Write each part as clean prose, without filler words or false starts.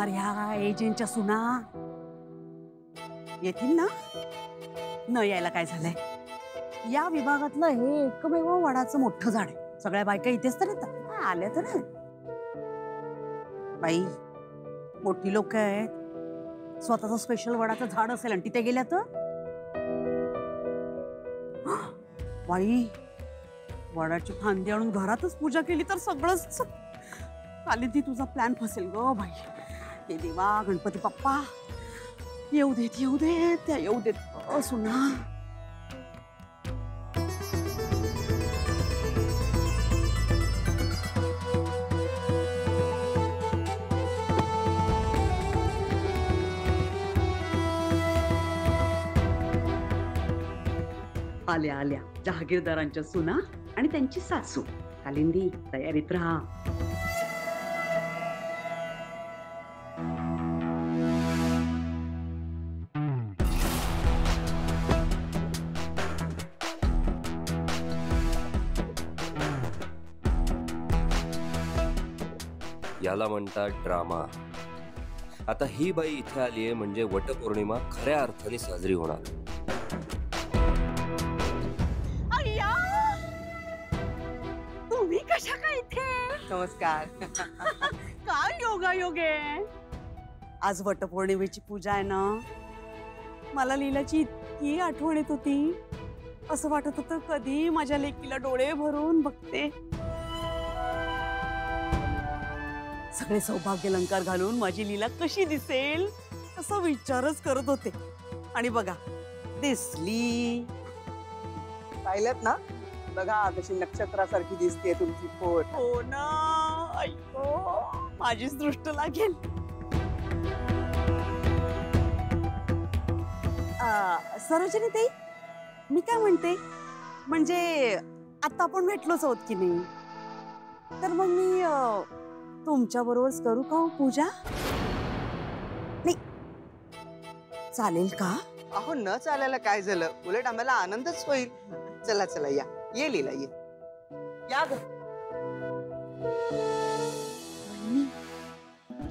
करणार ह्या एजंटच्या सुना? येतील ना? न यायला काय झालंय? या विभागातलं हे एकमेव वडाचं मोठं झाड आहे. सगळ्या बायका इथेच तर येतात, आल्या तर नाही. बाई मोठी लोक आहेत, स्वतःचं स्पेशल वडाचं झाड असेल आणि तिथे गेल्या तर बाई वडाची फांदी आणून घरातच पूजा केली तर सगळंच आली. ती तुझा प्लॅन फसेल ग बाई. हे देवा गणपती बाप्पा, येऊ देत येऊ देत, त्या येऊ देत सुना. आल्या आल्या जहागीरदारांच्या सुना आणि त्यांची सासू. कालिंदी तयारीत राहा. याला म्हणतात ड्रामा. आता ही बाई इथे आलीये म्हणजे वटपौर्णिमा खऱ्या अर्थाने साजरी होणार. तुम्ही कशा काय इथे? नमस्कार. काय योगायोग आहे. आज वटपौर्णिमेची पूजा आहे ना. मला लीलाची इतकी आठवण येत होती. असं वाटत होतं कधी माझ्या लेकीला डोळे भरून बघते. सगळे सौभाग्य अलंकार घालून माझी लीला कशी दिसेल असा विचारच करत होते. आणि बघा दिसली. पाहिलं ना, बघा कशी नक्षत्रासारखी दिसते तुमची पोट. हो ना. ऐको माझीच दृष्ट लागेल. सरोजिनी ताई, मी काय म्हणते, म्हणजे आता आपण भेटलोच आहोत की नाही, तर मग मी तुमच्या बरोबरच करू का पूजा? नाही चालेल का? अहो न चालायला काय झालं, उलट आम्हाला आनंदच होईल. चला चला या, ये लीला ये. या ग.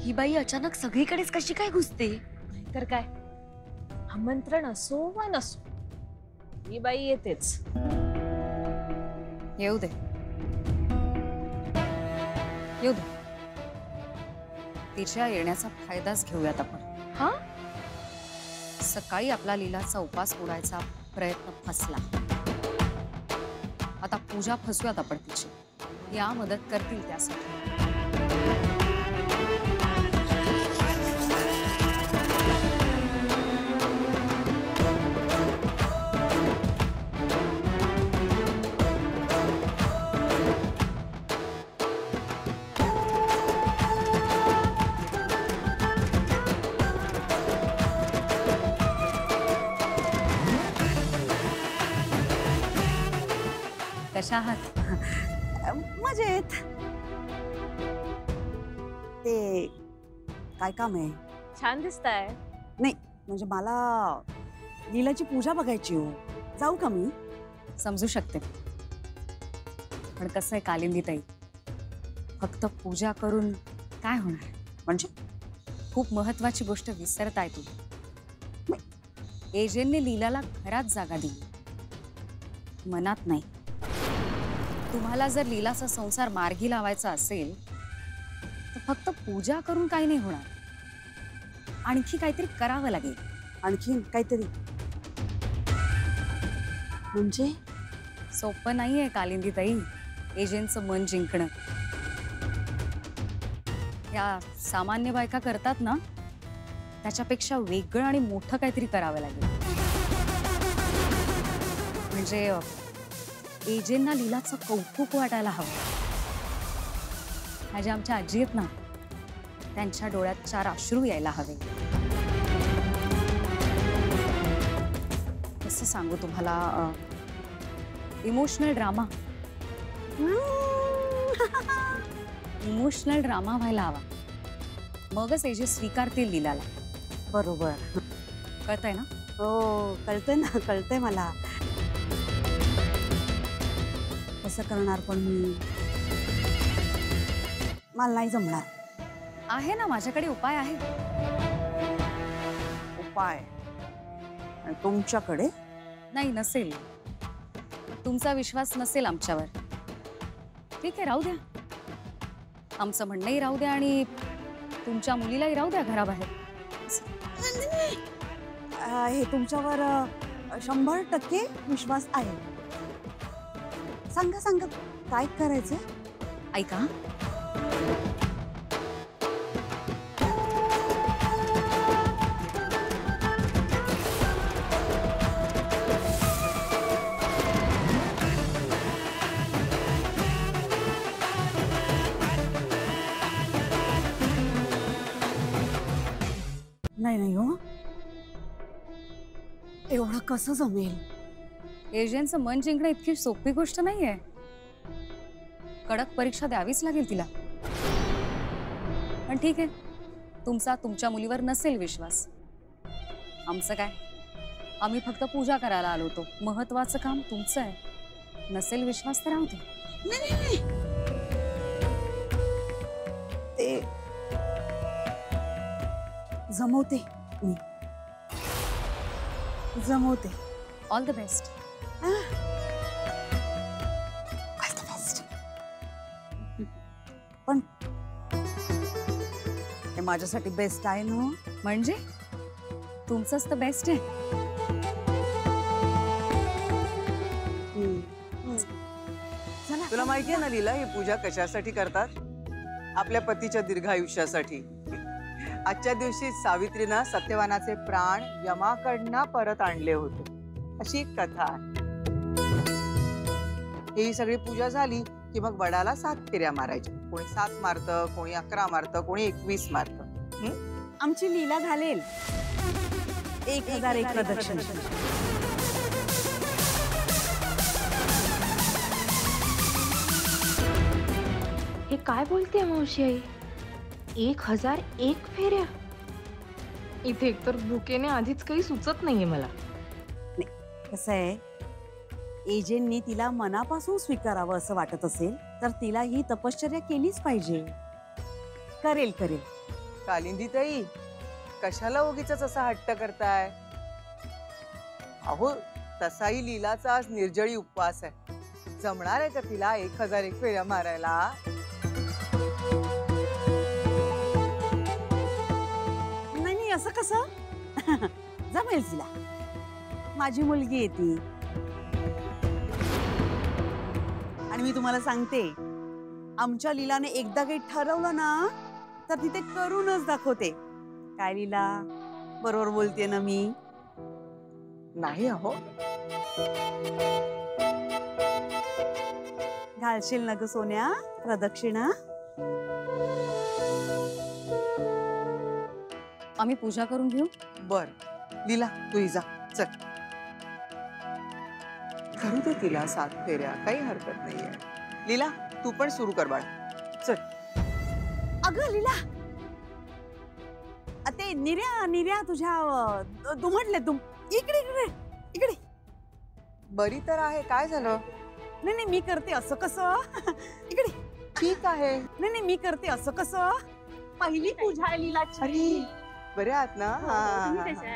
ही बाई अचानक सगळीकडेच कशी काय घुसते? तर काय, आमंत्रण असो वा नसो, ही बाई येतेच. येऊ दे येऊ दे. तिच्या येण्याचा फायदाच घेऊयात आपण. हा, सकाळी आपला लीलाचा उपास उडायचा प्रयत्न फसला. आता पूजा फसूयात आपण तिची. या मदत करतील त्यासाठी. कशा आहात? मजेत. ते काय काम आहे? छान दिसताय. नाही म्हणजे मला लीलाची पूजा बघायची हो. जाऊ का मी? समजू शकते, पण कसं आहे कालिंदी ताई, फक्त पूजा करून काय होणार? म्हणजे खूप महत्वाची गोष्ट विसरताय तुम्ही. एजंटने लीलाला घरात जागा दिली, मनात नाही. तुम्हाला जर लीलाचा संसार मार्गी लावायचा असेल तर फक्त पूजा करून काही नाही होणार. आणखी काहीतरी करावं लागेल. आणखी काहीतरी म्हणजे? सोपं नाहीये कालिंदी ताई एजंटचं मन जिंकणं. या सामान्य बायका करतात ना, त्याच्यापेक्षा वेगळं आणि मोठं काहीतरी करावं लागेल. म्हणजे एजंटना लीलाचं कौतुक वाटायला हवं. माझ्या आमच्या आजी आहेत ना, त्यांच्या डोळ्यात 4 अश्रू यायला हवे. कसं सांगू तुम्हाला, इमोशनल ड्रामा. इमोशनल ड्रामा व्हायला हवा, मगच एजे स्वीकारतील लीलाला. बरोबर. कळतंय ना? हो कळतंय ना, कळतंय मला. कसं करणार पण मी? मला नाही जमणार. आहे ना, माझ्याकडे उपाय आहे. उपाय? आणि तुमच्याकडे? नाही, नसेल. तुमचा विश्वास नसेल आमच्यावर. ठीक आहे, राहू द्या. आमचं म्हणणंही राहू द्या आणि तुमच्या मुलीलाही राहू द्या घराबाहेर. हे तुमच्यावर 100% विश्वास आहे. सांगा सांगा, काय करायचं? ऐका, नाही नाही हो, एवढं कसं जमेल? एजंटचं मन जिंकणं इतकी सोपी गोष्ट नाहीये. कडक परीक्षा द्यावीच लागेल तिला. पण ठीक आहे, तुमचा तुमच्या मुलीवर नसेल विश्वास. आमचं काय, आम्ही फक्त पूजा करायला आलो होतो. महत्वाचं काम तुमचं आहे. नसेल विश्वास तर राहू दे. नाही ते जमवते मी, जमवते. All the best. पण हे माझ्यासाठी बेस्ट आहे ना? म्हणजे तुमचंच तर बेस्ट आहे. चला. तुला माहिती आहे ना लीला, ही पूजा कशासाठी करतात? आपल्या पतीच्या दीर्घायुष्यासाठी. आजच्या दिवशी सावित्रीनं सत्यवानाचे प्राण यमाकडनं परत आणले होते, अशी एक कथा आहे. ही सगळी पूजा झाली की मग वडाला 7 फेऱ्या मारायच्या. कोणी 7 मारतं, कोणी 11 मारतं, कोणी 21 मारतं. आमची लीला घालेल 1001 प्रदक्षिणा. हे काय बोलते मावशी आई? 1001 फेऱ्या? इथे एकतर भुकेने आधीच काही सुचत नाहीये मला. कसं आहे, एजंटनी तिला मनापासून स्वीकारावं असं वाटत असेल तर तिला ही तपश्चर्या केलीच पाहिजे. करेल करेल. कालिंदीताई, कशाला उगीचच असा हट्ट करताय? अहो, तसाही लीलाचा आज निर्जळी उपवास आहे. जमणार आहे का तिला 1001 फेऱ्या मारायला? नाही असं कसं? जमेल तिला. माझी मुलगी आहे ती. आणि मी तुम्हाला सांगते, आमच्या लीलाने एकदा काही ठरवलं ना तर तिथे करूनच दाखवते. काय लीला, बरोबर बोलते ना मी? नाही अहो, घालशील ना ग सोन्या प्रदक्षिणा? आम्ही पूजा करून घेऊ. बर लीला, तू जा, चल. करू दे तिला 7 फेऱ्या, काही हरकत नाहीये. लीला, तू पण सुरू कर बाळ, चल. अगं लीला, ते निर्या तुझ्या दुमडले तुम. इकडे इकडे इकडे. बरी तर आहे, काय झालं? नाही नाही, मी करते असं कसं? इकडे. ठीक आहे. नाही नाही, मी करते असं कसं? पहिली पूजा आहे लीलाची. बरे आहात ना?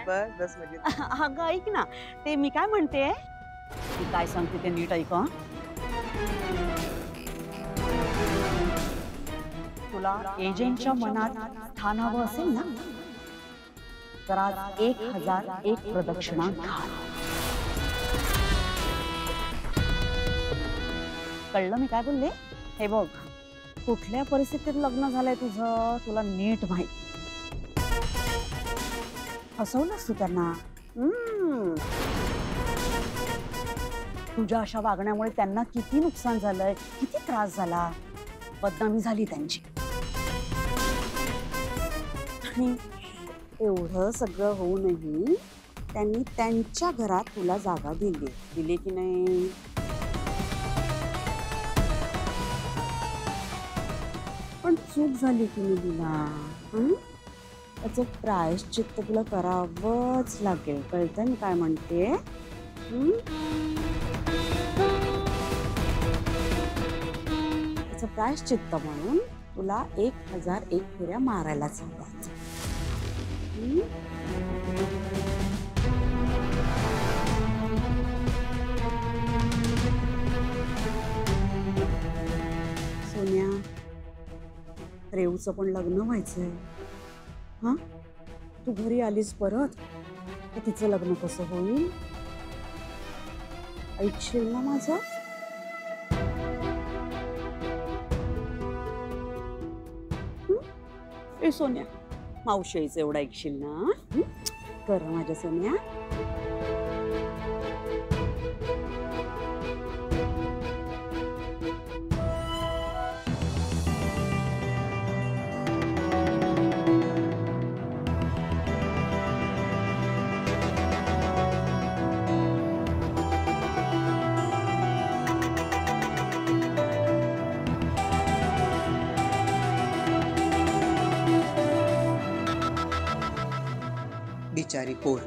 बस बस म्हणजे. अगं ऐक ना, ते मी काय म्हणते, मी काय सांगते ते नीट ऐक. तुला एजंटच्या मनात स्थान हवं असेल ना तर आज 1001 प्रदक्षिणा घाल. कळलं मी काय बोलले? हे बघ, कुठल्या परिस्थितीत लग्न झालंय तुझं तुला नीट माहित. फसवलंस तू त्यांना. तुझ्या अशा वागण्यामुळे त्यांना किती नुकसान झालंय, किती त्रास झाला, बदनामी झाली त्यांची. आणि एवढं सगळं होऊनही त्यांनी त्यांच्या घरात तुला जागा दिली की नाही? पण चूक झाली की मी दिला. त्याचं प्रायश्चित्त तुला करावंच लागेल. कळतंय मी काय म्हणते? त्याचं प्रायश्चित्त म्हणून तुला 1001 फेऱ्या मारायलाच हव्यात. सोन्या, रेवचं पण लग्न व्हायचंय. हा, तू घरी आलीस परत तर तिचं लग्न कसं होईल? ऐकशील ना माझं? ए सोन्या, मावशीचं एवढं ऐकशील ना? कर माझ्या सोन्या. बिचारी पोर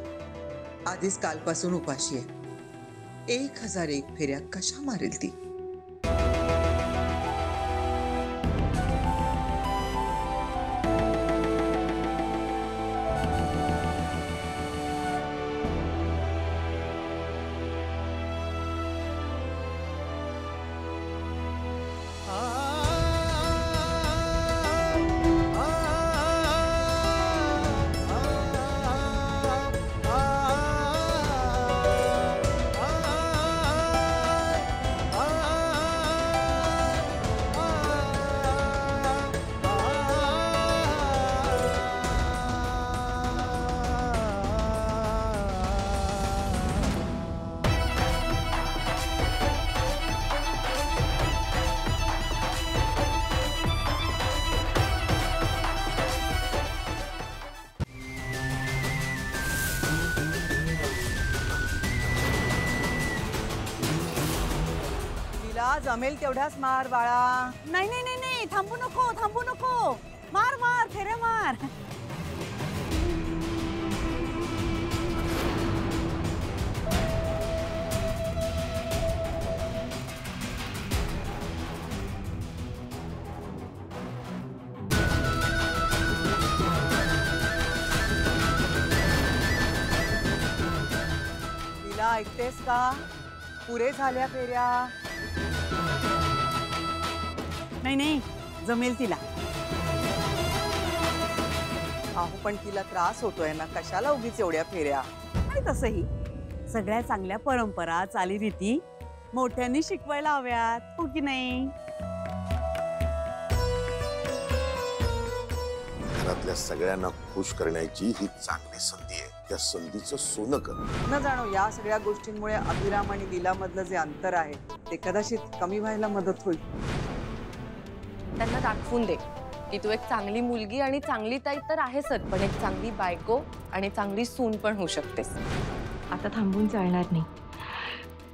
आधीच कालपासून उपाशी आहे. 1001 फेऱ्या कशा मारेल ती? जमेल तेवढाच मार बाळा. नाही नाही नाही नाही, थांबू नको, थांबू नको. मार मार, फेऱ्या मार. तिला ऐकतेस का? पुरे झाल्या फेऱ्या. नाही नाही, जमेल तिला. अहो पण तिला त्रास होतोय ना, कशाला उगीच एवढ्या फेऱ्या? आणि तसंही सगळ्या चांगल्या परंपरा चालीरीती मोठ्यांनी शिकवायला हव्यात, हो की नाही? घरातल्या सगळ्यांना खुश करण्याची ही चांगली संधी आहे. त्या संधीचं सोनं कर. न जाणो या सगळ्या गोष्टींमुळे अभिराम आणि लीला मधलं जे अंतर आहे ते कदाचित कमी व्हायला मदत होईल. त्यांना दाखवून दे की तू एक चांगली मुलगी आणि चांगली ताई तर आहेस, पण एक चांगली बायको आणि चांगली सून पण होऊ शकतेस. आता थांबून चालणार नाही,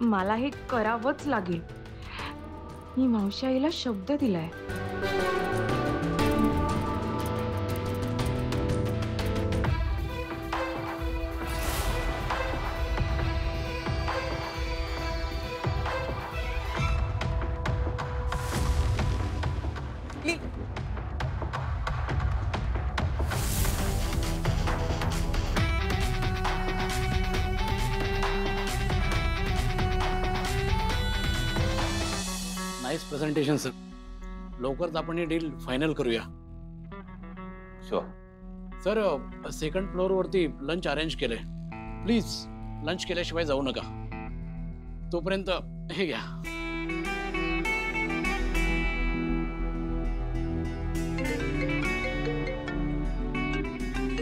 मला हे करावंच लागेल. मी मावशी आईला शब्द दिलाय. Nice presentation sir. लवकरच आपण हे डील फायनल करूया. शुअर. सर, सेकंड फ्लोअर वरती लंच अरेंज केलंय. प्लीज लंच केल्याशिवाय जाऊ नका. तोपर्यंत हे घ्या.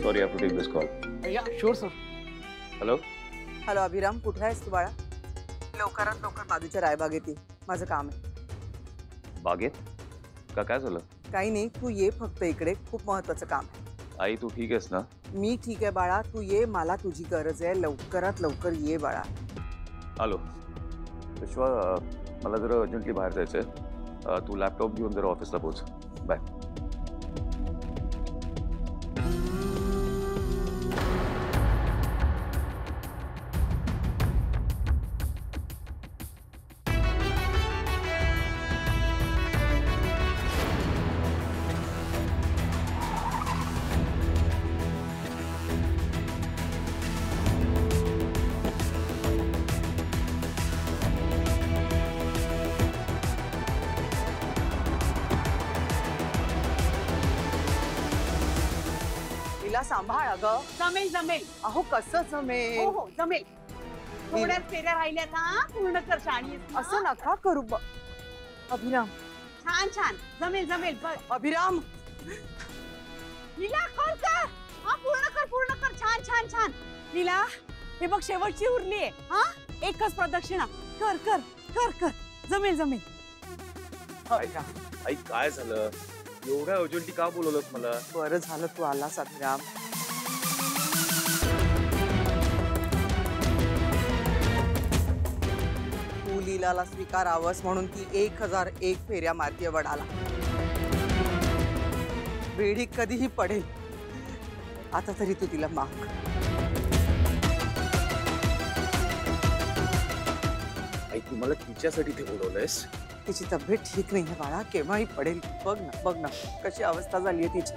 Sorry, I have to take this call. Yeah sure sir. Hello. Hello Abhiram, कुठे आहेस तू बाळा? लवकरात लवकर बाजूच्या रायबागेत ये, माझं काम आहे. बागेत का? काय झालं? काही नाही, तू ये फक्त इकडे, खूप महत्वाचं काम आहे. आई तू ठीक आहेस ना? मी ठीक आहे बाळा, तू ये, मला तुझी गरज आहे. लवकरात लवकर ये बाळा. आलो. विश्वा, मला जरा अर्जंटली बाहेर जायचंय. तू लॅपटॉप घेऊन जरा ऑफिसला पोहोच. बाय. सांभाळ अगं. जमेल जमेल. अहो कसं जमेल? हो हो जमेल. थोड्याच फेऱ्या राहिल्या ना, पूर्ण कर शाणी. असं नका करू अभिराम. छान छान जमेल जमेल. अभिराम लीला कर कर. हा पूर्ण कर. छान छान छान. लीला हे बघ शेवटची उरली आहे. हा एकच प्रदक्षिणा. कर कर कर कर. जमेल जमेल. आई काय झालं? एवढ्या अर्जंटली का बोलवलंस मला? बरं झालं तू आलास अभिराम. तू लीलाला स्वीकारावंस म्हणून ती 1001 फेऱ्या मारतीये वडाला. वेडी कधीही पडेल. आता तरी तू तिला माग. आई तुम्हाला तिच्यासाठी ते बोलवलंयस? तिची तब्येत ठीक नाही आहे बाळा, केव्हाही पडेल. बघ ना कशी अवस्था झाली आहे तिची.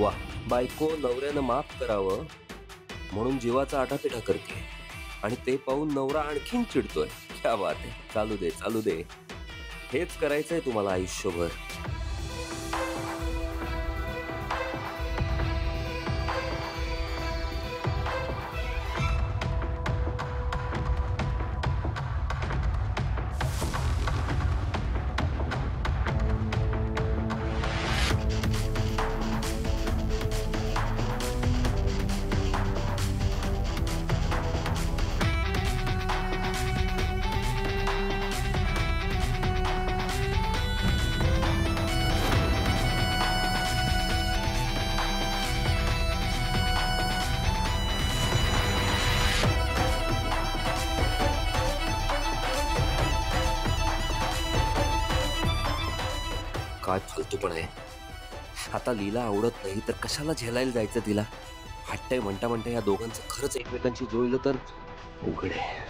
वा, बायको नवऱ्यानं माफ करावं म्हणून जीवाचा आटापिटा करते आणि ते पाहून नवरा आणखीन चिडतोय. क्या बात आहे. चालू दे. हेच करायचंय तुम्हाला आयुष्यभर. काय फालतूपण आहे. आता लीला आवडत नाही तर कशाला झेलायला जायचं तिला. हट्टय म्हणता या दोघांचं खरंच एकमेकांशी जुळलं तर उघड आहे.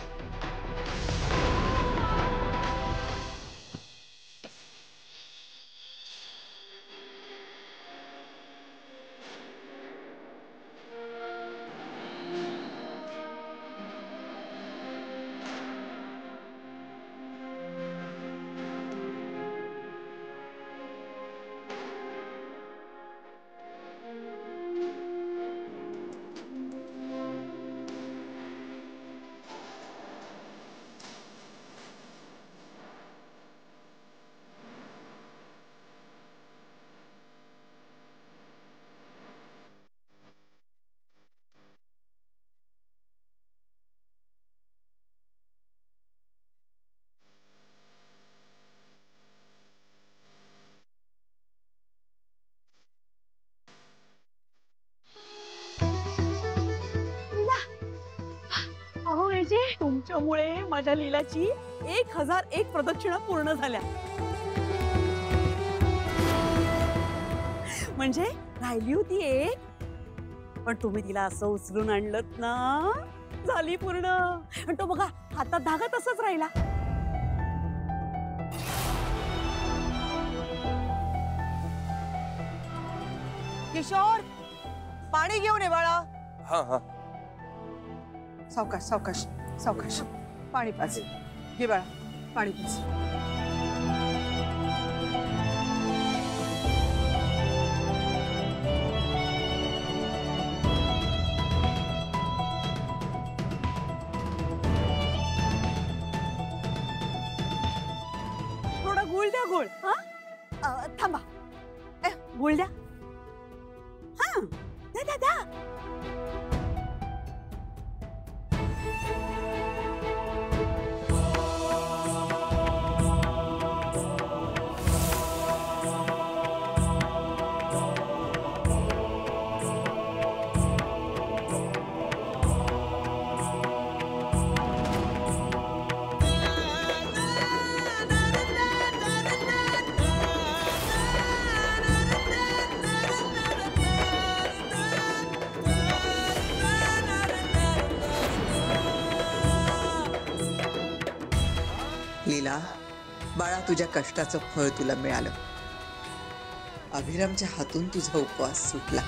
अहो म्हणजे तुमच्यामुळे माझ्या लीलाची 1001 प्रदक्षिणा पूर्ण झाल्या. म्हणजे राहिली होती एक, पण तुम्ही तिला असं उचलून आणलत ना, झाली पूर्ण. आणि तो बघा हातात धागा तसंच राहिला. किशोर पाणी घेऊन ये बाळा. हा. सावकाश. पाणी पाज. घे बाळा पाणी पाज. थोडा गुळ द्या. गुळ. हा थांबा. गुळ द्या. हा द्या. लीला बाळा, तुझ्या कष्टाचं फळ तुला मिळालं. अभिरामच्या हातून तुझा उपवास सुटला.